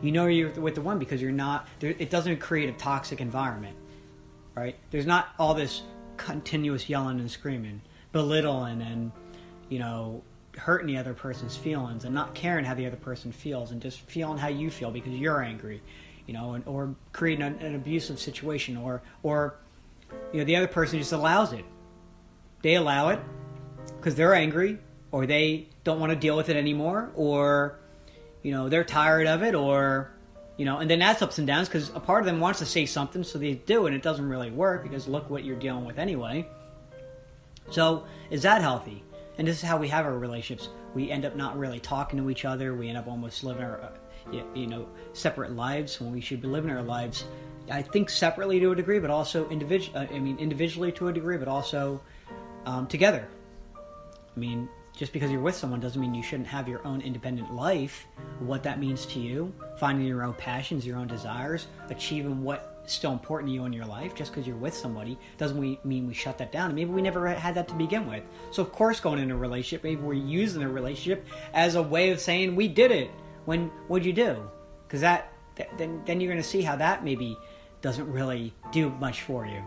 You know you're with the one because you're not. It doesn't create a toxic environment, right? There's not all this continuous yelling and screaming, belittling, and hurting the other person's feelings, and not caring how the other person feels, and just feeling how you feel because you're angry, or creating an abusive situation, or the other person just allows it. They allow it because they're angry, or they don't want to deal with it anymore, or they're tired of it, or and then that's ups and downs because a part of them wants to say something, so they do, and it doesn't really work because look what you're dealing with anyway. So is that healthy? And this is how we have our relationships. We end up not really talking to each other. We end up almost living our separate lives when we should be living our lives, I think, separately to a degree, but also individually to a degree, but also together. Just because you're with someone doesn't mean you shouldn't have your own independent life, what that means to you, finding your own passions, your own desires, achieving what's still important to you in your life. Just because you're with somebody doesn't mean we shut that down. And maybe we never had that to begin with. So of course, going into a relationship, maybe we're using the relationship as a way of saying we did it. When what'd you do? Because then you're going to see how that maybe doesn't really do much for you,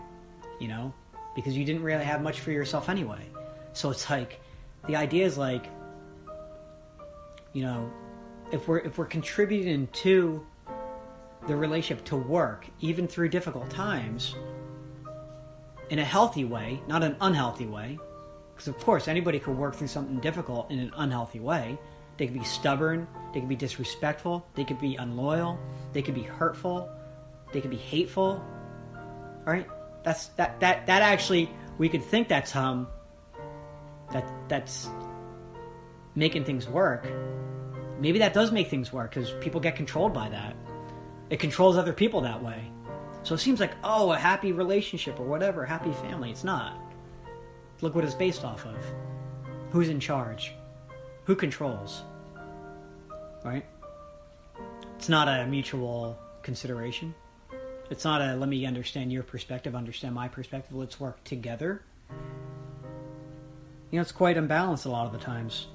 because you didn't really have much for yourself anyway. So it's like, the idea is like, if we're contributing to the relationship to work, even through difficult times, in a healthy way, not an unhealthy way, because of course anybody could work through something difficult in an unhealthy way. They could be stubborn, they could be disrespectful, they could be unloyal, they could be hurtful, they could be hateful. All right, that actually, we could think that's that's making things work. Maybe that does make things work because people get controlled by that. It controls other people that way. So it seems like, a happy relationship or whatever, happy family. It's not. Look what it's based off of. Who's in charge? Who controls? Right? It's not a mutual consideration. It's not a let me understand your perspective, understand my perspective, let's work together. It's quite unbalanced a lot of the times.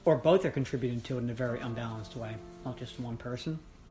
Or both are contributing to it in a very unbalanced way, not just one person.